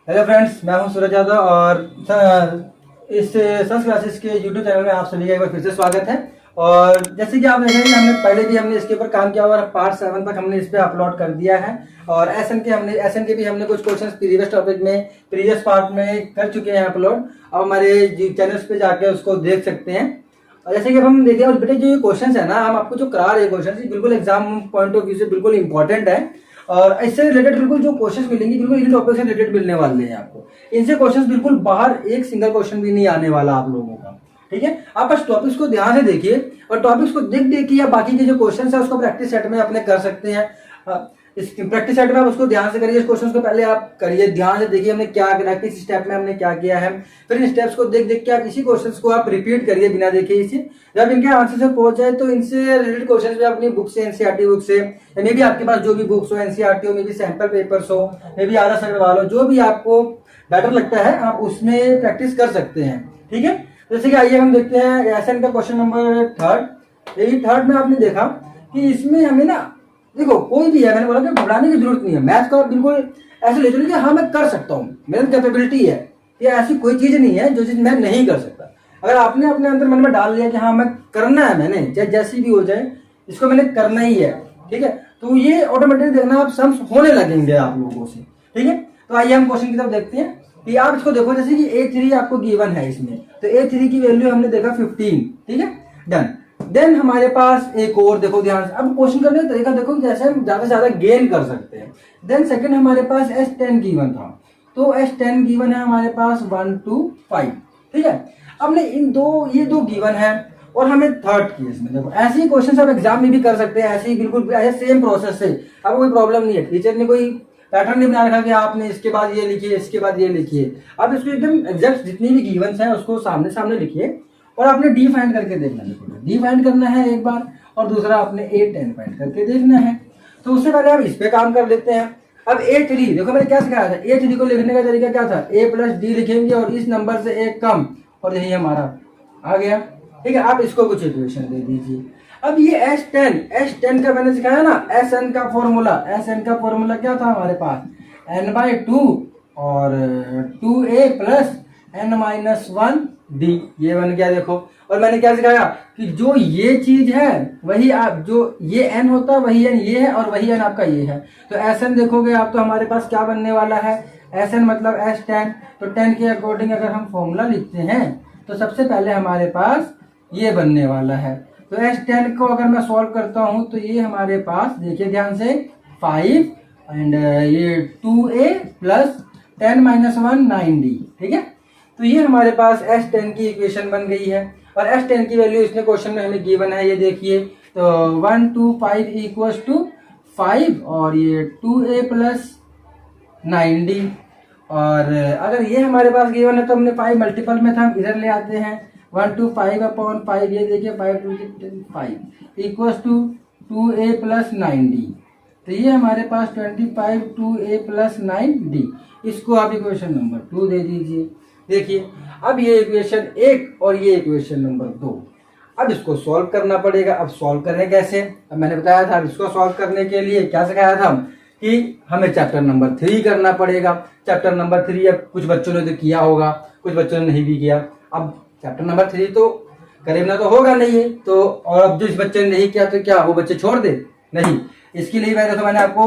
Hello friends, मैं हूं सूरज यादव और इस संस क्लासेस के यूट्यूब चैनल में आप सभी का एक बार फिर से स्वागत है। और जैसे कि आप देख रहे हैं, हमने पहले भी इसके ऊपर काम किया और पार्ट 7 तक हमने इस पे अपलोड कर दिया है। और एसएन के भी हमने कुछ क्वेश्चंस प्रीवियस टॉपिक में प्रीवियस पार्ट में कर चुके हैं अपलोड। अब हमारे चैनल्स पे जाके उसको देख सकते हैं। और जैसे कि अब हम देखिए, और बेटे जो ये क्वेश्चंस है ना, हम आपको जो करा रहे हैं क्वेश्चन, बिल्कुल एग्जाम पॉइंट ऑफ व्यू से बिल्कुल इंपॉर्टेंट है। और इससे रिलेटेड बिल्कुल जो क्वेश्चंस मिलेंगे बिल्कुल इसी टॉपिक से रिलेटेड मिलने वाले हैं आपको। इनसे क्वेश्चंस बिल्कुल बाहर एक सिंगल क्वेश्चन भी नहीं आने वाला आप लोगों का। ठीक है, आप बस टॉपिक्स को ध्यान से देखिए और टॉपिक्स को देख देख के या बाकी के जो क्वेश्चंस है उसको प्रैक्टिस सेट में अपने कर सकते हैं। इस प्रैक्टिस सेट में आप उसको ध्यान से करिए। इस क्वेश्चन को पहले आप करिए, ध्यान से देखिए हमने क्या प्रैक्टिस स्टेप में हमने क्या किया है। फिर इन स्टेप्स को देख देख के आप इसी क्वेश्चंस को आप रिपीट करिए बिना देखे इसे। जब इनके आंसर से पहुंच जाए तो इनसे रिलेटेड क्वेश्चंस भी अपनी बुक से, एनसीईआरटी बुक से, या मे भी आपके पास जो भी बुक्स हो, एनसीईआरटी हो, मे भी सैंपल पेपर्स हो, मे भी आदर्श अग्रवाल हो, जो भी आपको बेटर लगता है आप उसमें प्रैक्टिस कर सकते हैं। ठीक है, जैसे कि आइए हम देखते हैं एसएन का क्वेश्चन नंबर 3। यही 3 में आपने देखा कि इसमें हमें ना, देखो कोई भी है, मैंने बोला कि घबराने की जरूरत नहीं है। मैथ को बिल्कुल ऐसे ले चलो कि हाँ मैं कर सकता हूँ, मेरी कैपेबिलिटी है। ये ऐसी कोई चीज नहीं है जो चीज मैं नहीं कर सकता। अगर आपने अपने अंदर मन में डाल लिया कि हाँ मैं करना है, मैंने चाहे जैसी भी हो जाए इसको मैंने करना ही है, ठीक है, तो ये ऑटोमेटिक देखना आप सम्स होने लगेंगे आप लोगों से। ठीक है, तो आइए हम क्वेश्चन की तरफ देखते हैं कि आप इसको देखो। जैसे कि A3 आपको गिवन है इसमें, तो A3 की वैल्यू हमने देखा 15। ठीक है, डन। देन हमारे पास एक और देखो ध्यान से, अब क्वेश्चन करने का तरीका देखो जैसे हम ज्यादा से ज्यादा गेन कर सकते हैं। देन सेकंड हमारे पास S10 गिवन था, तो S10 गिवन है हमारे पास 1 to 5। ठीक है, अब ने ये दो गिवन है और हमें थर्ड केस में देखो ऐसे ही क्वेश्चन आप एग्जाम में भी कर सकते हैं, ऐसे ही बिल्कुल ऐसे सेम प्रोसेस से। अब कोई प्रॉब्लम नहीं है, टीचर ने कोई पैटर्न नहीं बना रखा कि आपने इसके बाद ये लिखिए, इसके बाद ये लिखिए। आप इसको एकदम एग्जैक्ट जितनी भी गिवंस हैं उसको सामने सामने लिखिए और आपने डी फाइंड करके देखना है। डी फाइंड करना है एक बार और दूसरा आपने A10 फाइंड करके देखना है। तो उससे पहले आप इस पे काम कर लेते हैं। अब A3 देखो मैंने क्या सिखाया था, A3 को लिखने का तरीका क्या था, A प्लस डी लिखेंगे और इस नंबर से एक कम, और यही हमारा आ गया। ठीक है, आप इसको कुछ इक्वेशन दे दीजिए। अब ये S10 का मैंने सिखाया ना, SN का फॉर्मूला क्या था हमारे पास, n/2 और 2a प्लस n-1d, ये बन गया देखो। और मैंने क्या सिखाया कि जो ये चीज है वही आप, जो ये n होता है वही n ये है और वही n आपका ये है। तो SN देखोगे आप तो हमारे पास क्या बनने वाला है, SN मतलब S10। तो 10 के अकॉर्डिंग अगर हम फॉर्मूला लिखते हैं तो सबसे पहले हमारे पास ये बनने वाला है। तो S10 को अगर मैं सॉल्व करता हूं तो ये हमारे पास देखिए ध्यान से 5 एंड ये 2a प्लस 10-1 9d। ठीक है, तो ये हमारे पास S10 की इक्वेशन बन गई है। और S10 की वैल्यू इसमें क्वेश्चन में हमें गिवन है, ये देखिए। तो 1 to 5 इक्वल्स टू 5 और ये 2a प्लस 9d। और अगर ये हमारे पास गिवन है तो हमने 5 मल्टीपल में था, हम इधर ले आते हैं 1 to 5/5, ये देखिए 5 to 5 equals to 2a plus 9d। तो ये हमारे पास 25 2a प्लस 9d। इसको आप इक्वेशन नंबर 2 दे दीजिए। देखिए अब ये इक्वेशन 1 और ये इक्वेशन नंबर 2, अब इसको सॉल्व करना पड़ेगा। अब सॉल्व करने कैसे, अब मैंने बताया था इसको सॉल्व करने के लिए क्या सिखाया था कि हमें चैप्टर नंबर 3 करना पड़ेगा। चैप्टर नंबर 3 अब कुछ बच्चों ने तो किया होगा, कुछ बच्चों ने नहीं भी किया। अब चैप्टर नंबर 3 तो करीब ना तो होगा नहीं है, तो और अब जिस बच्चे ने नहीं किया तो क्या वो बच्चे छोड़ दे, नहीं। इसके लिए मैंने आपको,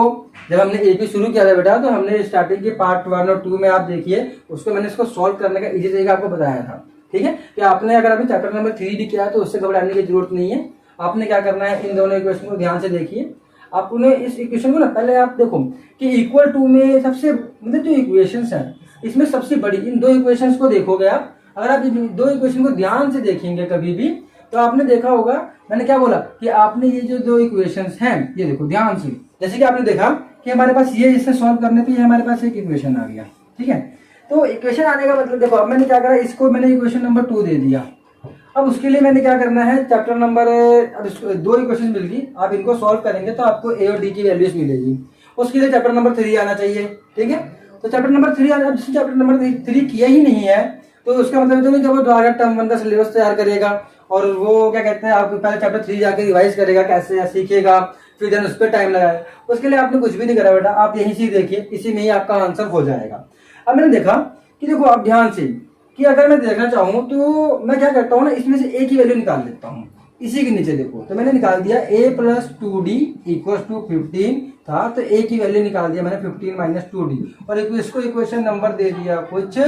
जब हमने AP शुरू किया था बेटा, तो हमने स्टार्टिंग के पार्ट 1 और 2 में आप देखिए उसको मैंने इसको सॉल्व करने का इजी तरीका आपको बताया था। ठीक है, कि आपने अगर अभी चैप्टर नंबर 3 भी किया है तो उससे घबराने की जरूरत नहीं है। आपने क्या करना है, इन दोनों इक्वेशन को ध्यान से देखिए। आपने इस इक्वेशन को ना पहले आप देखो कि इक्वल टू में सबसे मतलब जो इक्वेशंस है इसमें सबसे बड़ी इन दो इक्वेशंस को देखोगे आप। अगर आप दो इक्वेशन को ध्यान से देखेंगे कभी भी तो आपने देखा होगा, मैंने क्या बोला कि आपने ये जो दो इक्वेशंस हैं ये देखो ध्यान से। जैसे कि आपने देखा कि हमारे पास ये, इसे सॉल्व करने पे हमारे पास एक इक्वेशन आ गया। ठीक है, तो इक्वेशन आने का मतलब देखो, अब मैंने क्या करा, इसको मैंने इक्वेशन नंबर 2 दे दिया। अब उसके लिए मैंने क्या करना है, चैप्टर नंबर, अब दो इक्वेशन मिल गई, आप इनको सॉल्व करेंगे तो आपको A और D की वैल्यूज मिलेगी। उसके लिए चैप्टर नंबर 3 आना चाहिए। ठीक है, तो चैप्टर नंबर 3 आना, अब जिसने चैप्टर नंबर 3 किया ही नहीं है तो उसका मतलब तो नहीं कि वो दोबारा टर्म 1 का सिलेबस तैयार करेगा और वो क्या कहते हैं, आप पहले चैप्टर 3 जाके रिवाइज करेगा, कैसे सीखेगा, फिर देन उस पर टाइम लगाए। उसके लिए आपने कुछ भी नहीं करा बेटा, आप यहीं से देखिए, इसी में ही आपका आंसर हो जाएगा। अब मैंने देखा कि देखो आप ध्यान से कि अगर मैं देखना चाहूँ तो मैं क्या करता हूँ ना, इसमें से ए की वैल्यू निकाल लेता हूँ। इसी के नीचे देखो तो मैंने निकाल दिया a plus 2d equal to 15 था, तो a की वैल्यू निकाल दिया मैंने 15 माइनस 2d, और इसको इक्वेशन नंबर दे दिया कुछ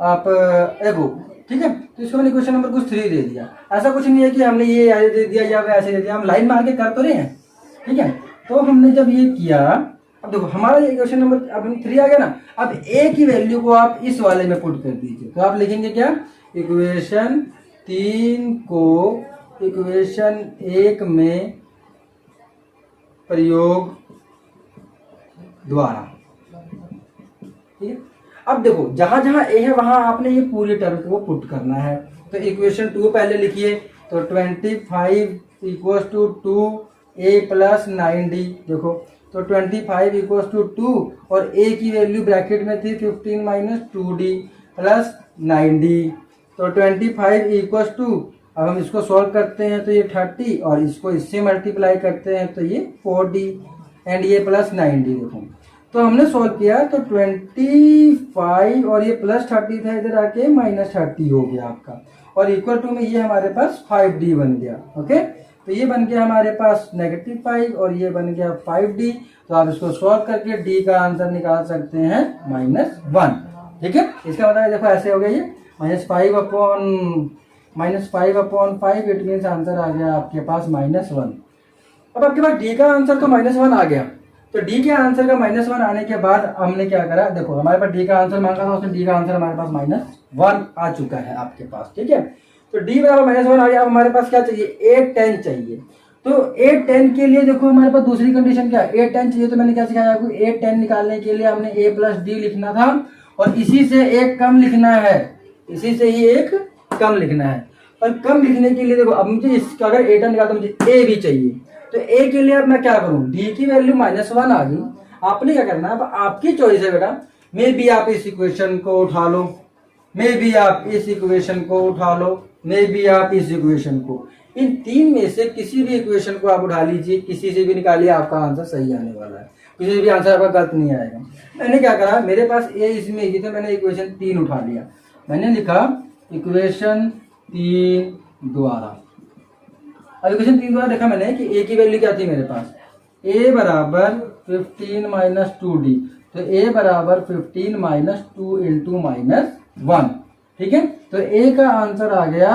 आप एगो, ठीक है। तो इसको मैंने इक्वेशन नंबर कुछ 3 दे दिया। ऐसा कुछ नहीं है कि हमने ये ऐसे दे दिया या ऐसे दे दिया, हम लाइन मार के कर तो रहे हैं, ठीक है। तो हमने जब ये किया, अब देखो हमारा इक्वेशन नंबर अब 3 आ गया ना। अब a की वैल्यू को आप इस वाले में पुट कर दीजिए, तो आप लिखेंगे क्या, इक्वेशन 3 को इक्वेशन 1 में प्रयोग द्वारा, ठीक है। अब देखो जहां जहां ए है वहां आपने ये पूरी टर्म को पुट करना है। तो इक्वेशन 2 पहले लिखिए, तो 25 equals to 2a plus 9d, देखो तो 25 इक्वल्स टू 2 और a की वैल्यू ब्रैकेट में थी 15 माइनस 2d प्लस 9d, तो 25 इक्वल्स टू, अब हम इसको सॉल्व करते हैं तो ये 30 और इसको इससे मल्टीप्लाई करते हैं तो ये 4d एंड ये प्लस 9d। देखो तो हमने सॉल्व किया तो 25 और ये प्लस 30 था, इधर आके माइनस 30 हो गया आपका, और इक्वल टू में ये हमारे पास 5d बन गया। ओके, तो ये बन गया हमारे पास -5 और ये बन गया 5d। तो आप इसको सॉल्व करके d का आंसर निकाल सकते हैं -1, ठीक है। इसका मतलब देखो ऐसे हो गया ये -5/5, इट मीन्स आंसर आ गया आपके पास -1। अब आपके पास d का आंसर तो -1 आ गया, तो d के आंसर का -1 आने के बाद हमने क्या करा, देखो हमारे पास d का आंसर मांगा था, उसने d का आंसर हमारे पास -1 आ चुका है आपके पास, ठीक है। तो d बराबर -1 आ गया। अब हमारे पास क्या चाहिए, a10 चाहिए। तो a10 के लिए देखो हमारे पास दूसरी कंडीशन क्या है, a10 चाहिए। तो मैंने क्या सिखाया आपको, a10 निकालने के लिए हमने a प्लस d लिखना था और इसी से एक कम लिखना है, इसी से ही एक कम लिखना है। और कम लिखने के लिए देखो अब मुझे इसका अगर a10 निकालता मुझे a भी चाहिए, तो a के लिए अब मैं क्या करूं, d की वैल्यू -1 आ गई। आपने क्या करना है, अब आपकी चॉइस है बेटा, मे बी आप इस इक्वेशन को उठा लो, मे बी आप इस इक्वेशन को उठा लो, मे बी आप इस इक्वेशन को, इन तीन में से किसी भी इक्वेशन को आप उठा लीजिए, किसी से भी निकालिए, आपका आंसर सही आने वाला है, किसी से भी आंसर आपका गलत नहीं आएगा। मैंने क्या करा, मेरे पास a इसमें ही, तो मैंने इक्वेशन 3 उठा लिया, मैंने लिखा इक्वेशन 3 द्वारा। अब इक्वेशन 3 द्वारा देखा मैंने कि a की वैल्यू क्या थी मेरे पास, a बराबर 15 माइनस 2d, तो a बराबर 15 माइनस 2 इंटू -1, ठीक है। तो a का आंसर आ गया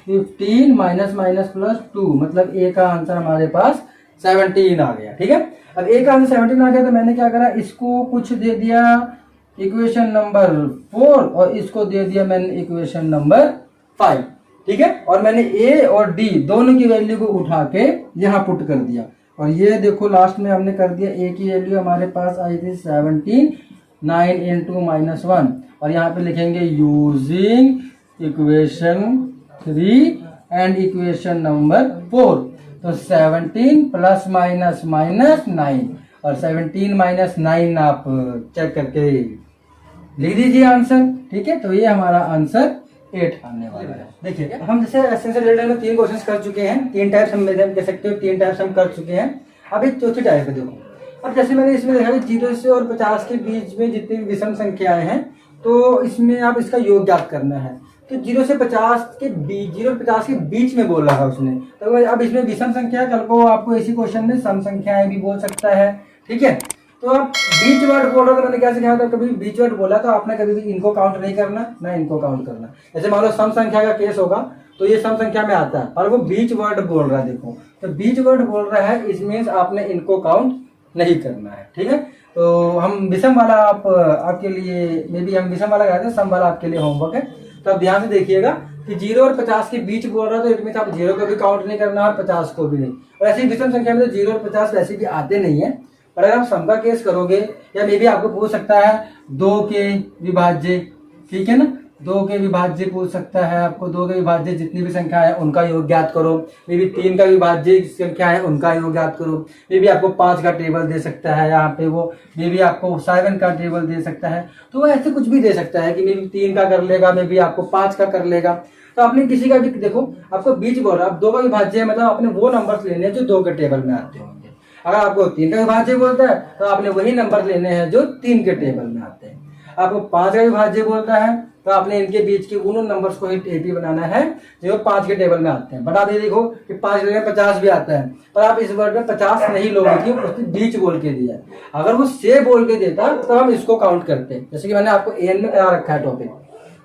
15 माइनस माइनस प्लस 2, मतलब a का आंसर हमारे पास 17 आ गया, ठीक है। अब a का आंसर 17 आ गया, तो मैंने क्या करा, इसको कुछ दे दिया इक्वेशन नंबर 4 और इसको दे दिया मैंने इक्वेशन नंबर 5, ठीक है। और मैंने a और d दोनों की वैल्यू को उठा के यहाँ पुट कर दिया, और ये देखो लास्ट में हमने कर दिया, a की वैल्यू हमारे पास आई थी 17, 9 इंटू -1, और यहाँ पे लिखेंगे using equation 3 and equation number 4। तो 17 प्लस माइनस -9 और 17 माइनस 9 आप चेक करके लिख दीजिए आंसर, ठीक है। तो ये हमारा आंसर 8 आने वाला है। देखिए हम जैसे एसेंशियल रिलेटेड में 3 क्वेश्चंस कर चुके हैं, 3 टाइप्स हम कह सकते हो, 3 टाइप्स हम कर चुके हैं। अब एक चौथी टाइप है, देखो अब जैसे मैंने इसमें देखा कि 0 से और 50 के बीच में जितनी भी विषम संख्याएं हैं, तो इसमें आप इसका योग ज्ञात करना है। तो 0 से 50 के बीच, 0 और 50 के बीच में बोल रहा है उसने, तो अब इसमें विषम संख्या, कल को आपको इसी क्वेश्चन में सम संख्याएं भी बोल सकता है, ठीक है। तो आप बीच वर्ड बोल रहा था, मैंने क्या सिखाया था, कभी बीच वर्ड बोला तो आपने कभी भी इनको काउंट नहीं करना, ना इनको काउंट करना। जैसे मान लो सम संख्या का केस होगा तो ये सम संख्या में आता है, और वो बीच वर्ड बोल रहा है, देखो तो बीच वर्ड बोल रहा है, इसमें आपने इनको काउंट नहीं करना है, ठीक है। तो हम विषम वाला आपके लिए, मे बी हम विषम वाला कराते हैं, सम वाला आपके लिए होमवर्क है। तो आप ध्यान से देखिएगा कि 0 और 50 के बीच बोल रहा है, तो इसमें आप 0 को भी काउंट नहीं करना और 50 को भी नहीं। और ऐसी विषम संख्या में तो 0 और 50 वैसे भी आते नहीं है, पर अगर आप सम का केस करोगे, या मे बी आपको पूछ सकता है 2 के विभाज्य, ठीक है ना, 2 के विभाज्य पूछ सकता है आपको, 2 के विभाज्य जितनी भी संख्या है उनका योग ज्ञात करो। मे बी 3 का विभाज्य संख्या है उनका योग ज्ञात करो। मे बी आपको 5 का टेबल दे सकता है यहाँ पे, वो मे बी आपको 7 का टेबल दे सकता है, तो वो ऐसे कुछ भी दे सकता है कि मे बी 3 का कर लेगा, मे बी आपको 5 का कर लेगा। तो आपने किसी का भी, देखो आपको बीच बोल रहा है, आप 2 का विभाज्य है, मतलब आपने वो नंबर लेने हैं जो 2 के टेबल में आते होंगे। अगर आपको 3 का विभाज्य बोलता है तो आपने वही नंबर लेने हैं जो 3 के टेबल में आते हैं। आपको 5 का विभाज्य बोलता है तो आपने इनके बीच के उन नंबर्स को ही एपी बनाना है जो 5 के टेबल में आते हैं। बट आप ये देखो कि 5 के 50 भी आता है, पर आप इस वर्ड में 50 नहीं लोगे क्यों, उसने बीच बोल के दिया है। अगर वो से बोल के देता तो हम इसको काउंट करते हैं, जैसे कि मैंने आपको एन में करा रखा है टॉपिक।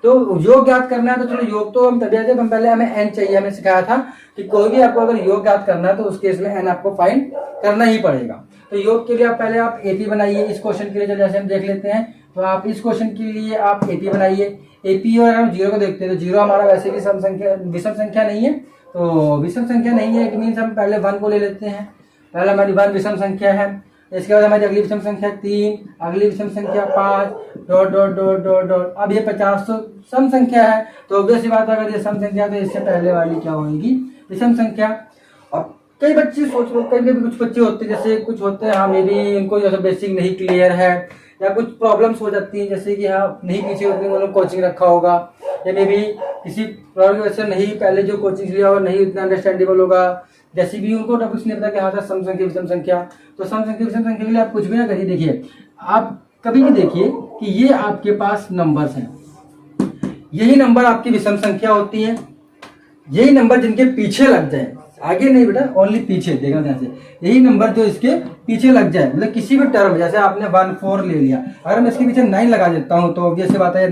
तो योग ज्ञात करना है तो चलो योग तो हम तभी जब हम पहले हमें एन चाहिए, हमें सिखाया था कि कोई भी आपको अगर योग ज्ञात करना है तो उस केस में एन आपको फाइंड करना ही पड़ेगा। तो योग के लिए आप पहले आप एपी बनाइए। इस क्वेश्चन के लिए जैसे हम देख लेते हैं, तो आप इस क्वेश्चन के लिए आप एपी बनाइए। एपी और हम जीरो को देखते हैं तो जीरो हमारा वैसे भी विषम संख्या नहीं है, तो विषम संख्या नहीं है, इट मीन्स हम पहले 1 को ले लेते हैं। पहले हमारी 1 विषम संख्या है, इसके बाद हमारी अगली विषम संख्या 3, अगली विषम संख्या 5 dot dot dot dot dot. अब ये 50 तो सम संख्या है, तो ऑब्वियस सी बात है अगर ये सम संख्या है तो इससे पहले वाली क्या होगी, विषम संख्या। अब कई बच्चे सोच लो, कई कुछ बच्चे होते हैं जैसे कुछ होते हैं हाँ मे बी इनको जैसे बेसिक नहीं क्लियर है या कुछ प्रॉब्लम्स हो जाती हैं, जैसे कि हाँ नहीं पीछे उतने मतलब कोचिंग रखा होगा या मे बी किसी प्रॉब्लम की वजह से नहीं पहले जो कोचिंग लिया होगा नहीं उतना अंडरस्टैंडेबल होगा, जैसे भी उनको टॉपिक्स नहीं पता कि हाँ सम संख्या विषम संख्या। तो सम संख्या विषम संख्या के लिए आप कुछ भी ना करिए, देखिए आप कभी भी देखिए कि ये आपके पास नंबर्स हैं, यही नंबर आपकी विषम संख्या होती है, यही नंबर जिनके पीछे लग जाए, आगे नहीं बेटा ओनली पीछे, देखना ध्यान से, यही नंबर जो इसके पीछे लग जाए मतलब किसी भी टर्म, जैसे आपने 1 4 ले लिया, अगर मैं इसके पीछे 9 लगा देता हूं तो ऑब्वियस सी बात है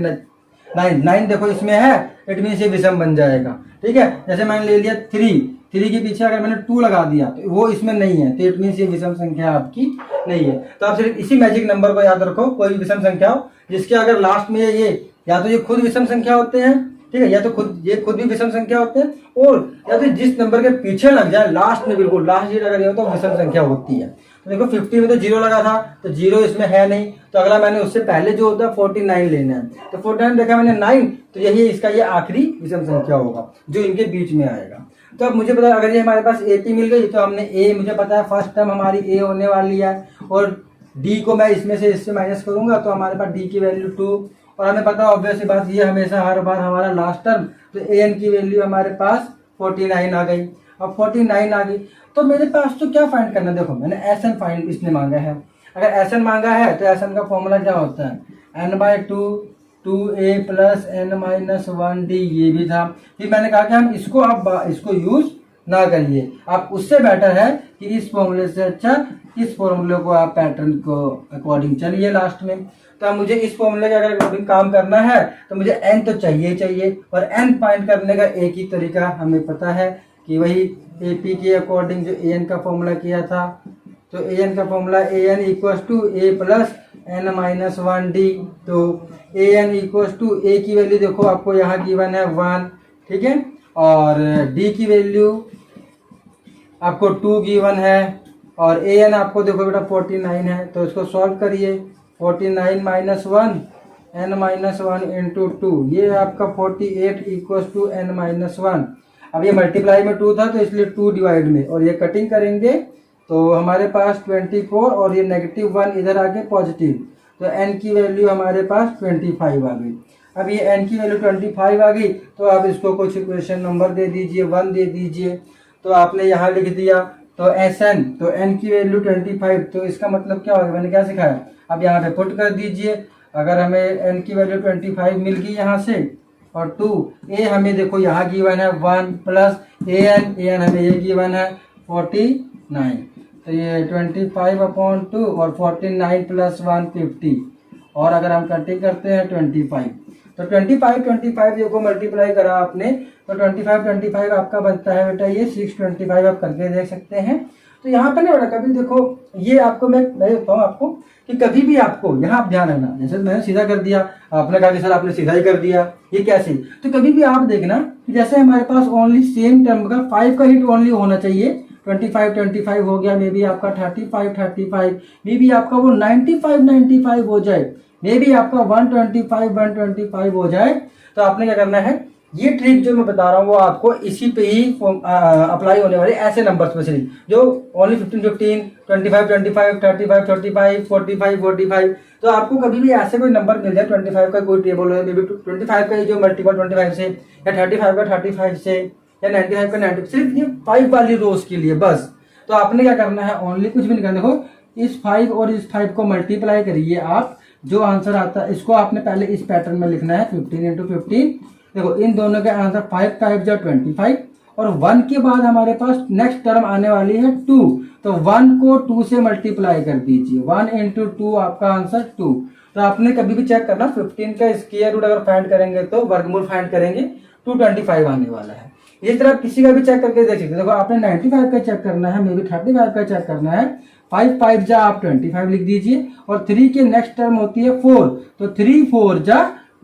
9 देखो इसमें है, इट मीन ये विषम बन जाएगा। ठीक है, जैसे मैंने ले लिया 3 के पीछे अगर मैंने 2 लगा दिया तो वो इसमें नहीं है, तो इट मीन ये विषम संख्या आपकी नहीं है। तो आप सिर्फ इसी मैजिक नंबर को याद रखो, कोई विषम संख्या हो जिसके अगर लास्ट में ये या तो ये खुद विषम संख्या होते हैं, ठीक है, या तो ये खुद भी विषम संख्या होते हैं, और या तो जिस नंबर के पीछे लग जाए लास्ट में, बिल्कुल लास्ट जीरो अगर ये हो तो विषम संख्या होती है। तो देखो 50 में तो 0 लगा था तो 0 इसमें है नहीं, तो अगला मैंने उससे पहले जो होता है 49 लेना है, तो 49 देखा मैंने 9, तो यही इसका ये आखिरी विषम संख्या होगा जो इनके बीच में आएगा। तो अब मुझे पता अगर ये हमारे पास एपी मिल गई तो हमने ए, मुझे पता है फर्स्ट टर्म हमारी ए होने वाली है, और डी को मैं इसमें से इससे माइनस करूंगा तो हमारे पास डी की वैल्यू 2, और हमें पता ऑब्वियस बात ये हमेशा हर बार हमारा लास्ट टर्म, तो ए एन की वैल्यू हमारे पास 49 आ गई। अब 49 आ गई तो मेरे पास तो क्या फाइंड करना, देखो मैंने एस एन फाइंड इसने मांगा है, अगर एस एन मांगा है तो एस एन का फॉर्मूला क्या होता है n/2 2a प्लस n-1d, ये भी था। फिर मैंने कहा कि हम इसको आप इसको यूज ना करिए, आप उससे बेटर है कि इस फॉर्मूले से अच्छा इस फॉर्मूले को आप पैटर्न को अकॉर्डिंग चलिए लास्ट में। तो मुझे इस फॉर्मूले का अगर अकॉर्डिंग काम करना है तो मुझे n तो चाहिए चाहिए, और n फाइंड करने का एक ही तरीका हमें पता है कि वही AP के अकॉर्डिंग जो an का फॉर्मूला किया था, तो an का formula an equals to a plus n-1d, तो an इक्वल्स टू a की वैल्यू देखो आपको यहाँ गिवन है 1, ठीक है, और d की वैल्यू आपको 2 गिवन है, और an आपको देखो बेटा 49 है, तो इसको सॉल्व करिए। 49 माइनस 1 n-1 इंटू 2, ये आपका 48 इक्वल्स टू n-1। अब ये मल्टीप्लाई में 2 था तो इसलिए 2 डिवाइड में, और ये कटिंग करेंगे तो हमारे पास 24, और ये -1 इधर आके पॉजिटिव, तो n की वैल्यू हमारे पास 25 आ गई। अब ये n की वैल्यू 25 आ गई तो आप इसको कुछ इक्वेशन नंबर दे दीजिए, 1 दे दीजिए, तो आपने यहाँ लिख दिया तो Sn, तो n की वैल्यू 25, तो इसका मतलब क्या होगा, मैंने क्या सिखाया, अब यहाँ पे पुट कर दीजिए। अगर हमें n की वैल्यू 25 मिल गई यहाँ से, और 2 a हमें देखो यहाँ गिवन है 1 प्लस an हमें ये गिवन है 49, तो ये 25/2 और 49 प्लस 1 50, और अगर हम कटिंग करते हैं 25, तो 25 देखो मल्टीप्लाई करा आपने तो 25 आपका बनता है बेटा ये 625, आप करके देख सकते हैं। तो यहाँ पे ना बेटा कभी देखो ये आपको मैं देखता हूँ आपको कि कभी भी आपको यहाँ आप ध्यान रखना, जैसे मैंने सीधा कर दिया, आपने कहा कि सर आपने सीधा ही कर दिया, ये कैसे, तो कभी भी आप देखना कि जैसे हमारे पास ओनली सेम टर्म का 5 का हिट ओनली होना चाहिए, 25 हो गया, मे बी आपका 35, मे बी आपका वो 95 हो जाए, मे बी आपका 125 हो जाए, तो आपने क्या करना है, ये ट्रिक जो मैं बता रहा हूँ वो आपको इसी पे ही अप्लाई होने वाले ऐसे नंबर्स पे से जो ओनली 15, 25, 35, 45, तो आपको कभी भी ऐसे कोई नंबर मिल जाए 25 का कोई टेबल हो, मे बी 25 का जो मल्टीपल 25 से, या 35 का 35 से, या 95 का 90, सिर्फ ये 5 वाली रोज के लिए बस। तो आपने क्या करना है, ओनली कुछ भी नहीं करना, देखो इस 5 और इस 5 को मल्टीप्लाई करिए आप जो आंसर आता है इसको आपने पहले इस पैटर्न में लिखना है 15 इंटू 15। देखो इन दोनों के आंसर 5 5 जा 25 और 1 के बाद हमारे पास नेक्स्ट टर्म आने वाली है 2, तो 1 को 2 से मल्टीप्लाई कर दीजिए, 1 इंटू 2 आपका आंसर 2। तो आपने कभी भी चेक करना 15 का स्क्वायर रूट अगर फाइंड करेंगे तो वर्गमूल फाइंड करेंगे 225 आने वाला है। इस तरह किसी का भी चेक करके देख सकते। देखो आपने 95 का चेक करना है, मे बी 35 का चेक करना है। 5 5 जा आप 25 लिख दीजिए और 3 के नेक्स्ट टर्म होती है 4, तो 3 4 जा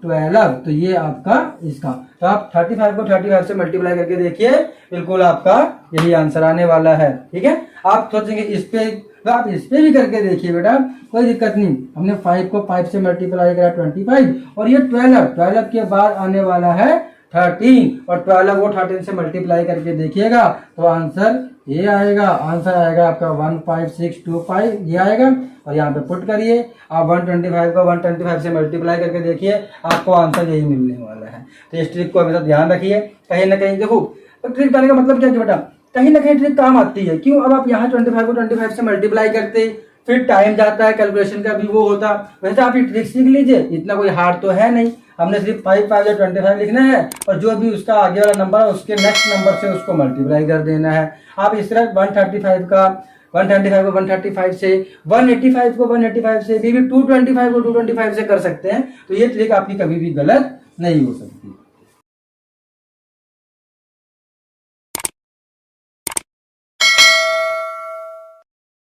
12, तो ये आपका इसका। तो आप 35 को 35 से मल्टीप्लाई करके देखिए, बिल्कुल आपका यही आंसर आने वाला है। ठीक है, आप सोचेंगे इस पे, तो आप इस पे भी करके देखिए बेटा, कोई दिक्कत नहीं। हमने 5 को 5 से मल्टीप्लाई करा 25 और ये 12 के बाद आने वाला है 13 और 12 को 13 से मल्टीप्लाई करके देखिएगा तो आंसर ये आएगा। आंसर आएगा आपका 15625 ये आएगा और यहाँ पे पुट करिए आप 125 को 125 से मल्टीप्लाई करके देखिए, आपको आंसर यही मिलने वाला है। तो इस ट्रिक को हमेशा ध्यान रखिए। कहीं ना कहीं देखो ट्रिक बताने का मतलब क्या है बेटा, कहीं ना कहीं ट्रिक काम आती है। क्यों, अब आप यहाँ 25 को 25 से मल्टीप्लाई करते, फिर टाइम जाता है, कैलकुलेशन का भी वो होता। वैसे आप ये ट्रिक सीख लीजिए, इतना कोई हार्ड तो है नहीं। हमने सिर्फ 5 5 या 25 लिखना है और जो भी उसका आगे वाला नंबर है उसके नेक्स्ट नंबर से उसको मल्टीप्लाई कर देना है। आप इस तरह 135 को 135 से 185 को 185 से भी 225 को 225 से कर सकते हैं। तो ये ट्रिक आपकी कभी भी गलत नहीं हो सकती।